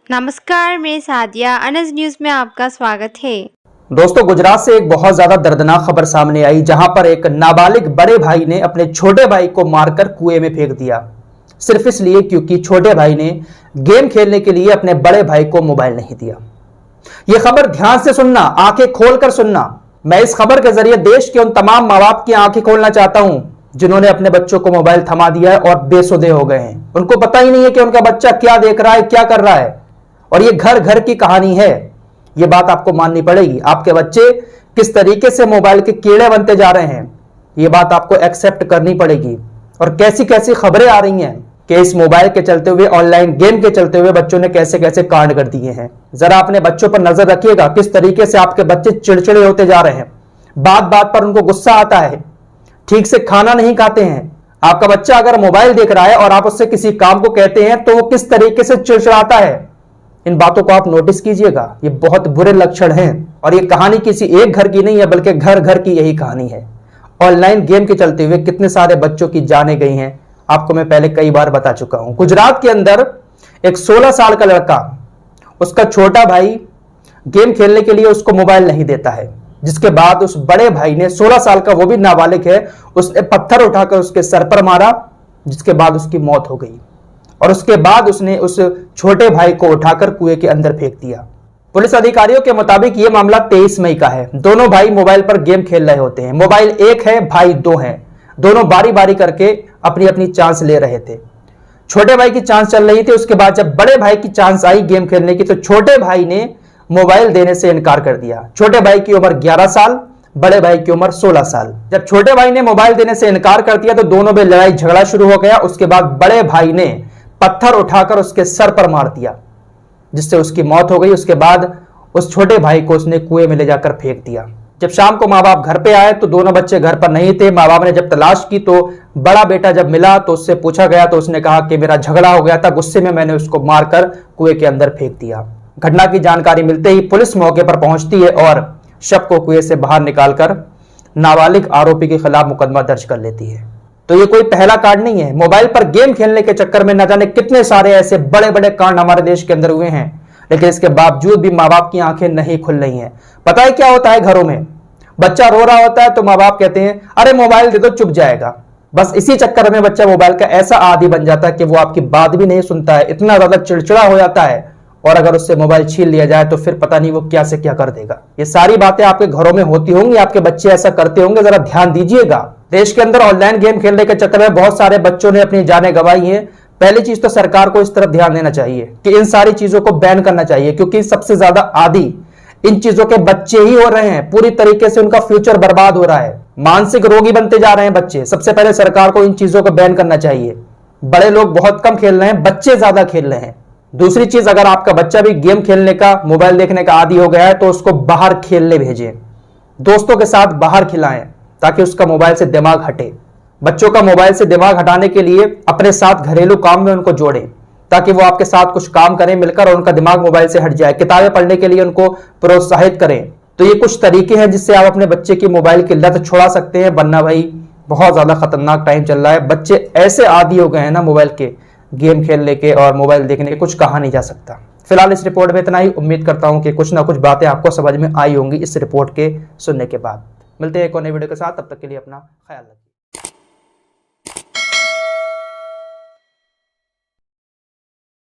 नमस्कार, मैं सादिया अनस न्यूज में आपका स्वागत है। दोस्तों, गुजरात से एक बहुत ज्यादा दर्दनाक खबर सामने आई, जहां पर एक नाबालिग बड़े भाई ने अपने छोटे भाई को मारकर कुएं में फेंक दिया, सिर्फ इसलिए क्योंकि छोटे भाई ने गेम खेलने के लिए अपने बड़े भाई को मोबाइल नहीं दिया। यह खबर ध्यान से सुनना, आंखें खोलकर सुनना। मैं इस खबर के जरिए देश के उन तमाम माँ बाप की आंखें खोलना चाहता हूं जिन्होंने अपने बच्चों को मोबाइल थमा दिया है और बेसुधे हो गए हैं। उनको पता ही नहीं है कि उनका बच्चा क्या देख रहा है, क्या कर रहा है, और ये घर घर की कहानी है। ये बात आपको माननी पड़ेगी। आपके बच्चे किस तरीके से मोबाइल के कीड़े बनते जा रहे हैं, ये बात आपको एक्सेप्ट करनी पड़ेगी। और कैसी कैसी खबरें आ रही हैं कि इस मोबाइल के चलते हुए, ऑनलाइन गेम के चलते हुए बच्चों ने कैसे कैसे कांड कर दिए हैं। जरा अपने बच्चों पर नजर रखिएगा, किस तरीके से आपके बच्चे चिड़चिड़े होते जा रहे हैं, बात बात पर उनको गुस्सा आता है, ठीक से खाना नहीं खाते हैं। आपका बच्चा अगर मोबाइल देख रहा है और आप उससे किसी काम को कहते हैं तो वो किस तरीके से चिड़चिड़ाता है, इन बातों को आप नोटिस कीजिएगा। ये बहुत बुरे लक्षण हैं और ये कहानी किसी एक घर की नहीं है, बल्कि घर घर की यही कहानी है। ऑनलाइन गेम के चलते हुए कितने सारे बच्चों की जानें गई हैं, आपको मैं पहले कई बार बता चुका हूं। गुजरात के अंदर एक 16 साल का लड़का, उसका छोटा भाई गेम खेलने के लिए उसको मोबाइल नहीं देता है, जिसके बाद उस बड़े भाई ने, 16 साल का, वो भी नाबालिग है, उसने पत्थर उठाकर उसके सर पर मारा, जिसके बाद उसकी मौत हो गई। और उसके बाद उसने उस छोटे भाई को उठाकर कुएं के अंदर फेंक दिया। पुलिस अधिकारियों के मुताबिक यह मामला 23 मई का है। दोनों भाई मोबाइल पर गेम खेल रहे होते हैं। मोबाइल एक है, भाई दो हैं। दोनों बारी बारी करके अपनी अपनी चांस ले रहे थे। छोटे भाई की चांस चल रही थी। उसके बाद जब बड़े भाई की चांस आई गेम खेलने की, तो छोटे भाई ने मोबाइल देने से इनकार कर दिया। छोटे भाई की उम्र 11 साल, बड़े भाई की उम्र 16 साल। जब छोटे भाई ने मोबाइल देने से इनकार कर दिया तो दोनों में लड़ाई झगड़ा शुरू हो गया। उसके बाद बड़े भाई ने पत्थर उठाकर उसके सर पर मार दिया, जिससे उसकी मौत हो गई। उसके बाद उस छोटे भाई को उसने कुएं में ले जाकर फेंक दिया। जब शाम को माँ बाप घर पे आए तो दोनों बच्चे घर पर नहीं थे। माँ बाप ने जब तलाश की तो बड़ा बेटा जब मिला तो उससे पूछा गया तो उसने कहा कि मेरा झगड़ा हो गया था, गुस्से में मैंने उसको मारकर कुएं के अंदर फेंक दिया। घटना की जानकारी मिलते ही पुलिस मौके पर पहुंचती है और शव को कुएं से बाहर निकालकर नाबालिग आरोपी के खिलाफ मुकदमा दर्ज कर लेती है। तो ये कोई पहला कांड नहीं है। मोबाइल पर गेम खेलने के चक्कर में न जाने कितने सारे ऐसे बड़े बड़े कांड हमारे देश के अंदर हुए हैं, लेकिन इसके बावजूद भी माँ बाप की आंखें नहीं खुल रही हैं। पता है क्या होता है, घरों में बच्चा रो रहा होता है तो माँ बाप कहते हैं अरे मोबाइल दे दो, चुप जाएगा। बस इसी चक्कर में बच्चा मोबाइल का ऐसा आदी बन जाता है कि वो आपकी बात भी नहीं सुनता है, इतना ज्यादा चिड़चिड़ा हो जाता है। और अगर उससे मोबाइल छीन लिया जाए तो फिर पता नहीं वो क्या से क्या कर देगा। ये सारी बातें आपके घरों में होती होंगी, आपके बच्चे ऐसा करते होंगे, जरा ध्यान दीजिएगा। देश के अंदर ऑनलाइन गेम खेलने के चक्कर में बहुत सारे बच्चों ने अपनी जानें गंवाई हैं। पहली चीज तो सरकार को इस तरफ ध्यान देना चाहिए कि इन सारी चीजों को बैन करना चाहिए, क्योंकि सबसे ज्यादा आदी इन चीजों के बच्चे ही हो रहे हैं। पूरी तरीके से उनका फ्यूचर बर्बाद हो रहा है, मानसिक रोगी बनते जा रहे हैं बच्चे। सबसे पहले सरकार को इन चीजों को बैन करना चाहिए। बड़े लोग बहुत कम खेल रहे हैं, बच्चे ज्यादा खेल रहे हैं। दूसरी चीज, अगर आपका बच्चा भी गेम खेलने का, मोबाइल देखने का आदी हो गया है तो उसको बाहर खेलने भेजें, दोस्तों के साथ बाहर खिलाएं, ताकि उसका मोबाइल से दिमाग हटे। बच्चों का मोबाइल से दिमाग हटाने के लिए अपने साथ घरेलू काम में उनको जोड़ें, ताकि वो आपके साथ कुछ काम करें मिलकर और उनका दिमाग मोबाइल से हट जाए। किताबें पढ़ने के लिए उनको प्रोत्साहित करें। तो ये कुछ तरीके हैं जिससे आप अपने बच्चे की मोबाइल की लत छुड़ा सकते हैं, वरना भाई बहुत ज्यादा खतरनाक टाइम चल रहा है। बच्चे ऐसे आदी हो गए हैं ना मोबाइल के, गेम खेलने के और मोबाइल देखने के, कुछ कहा नहीं जा सकता। फिलहाल इस रिपोर्ट में इतना ही। उम्मीद करता हूं कि कुछ ना कुछ बातें आपको समझ में आई होंगी इस रिपोर्ट के सुनने के बाद। मिलते हैं एक और नई वीडियो के साथ, तब तक के लिए अपना ख्याल रखें।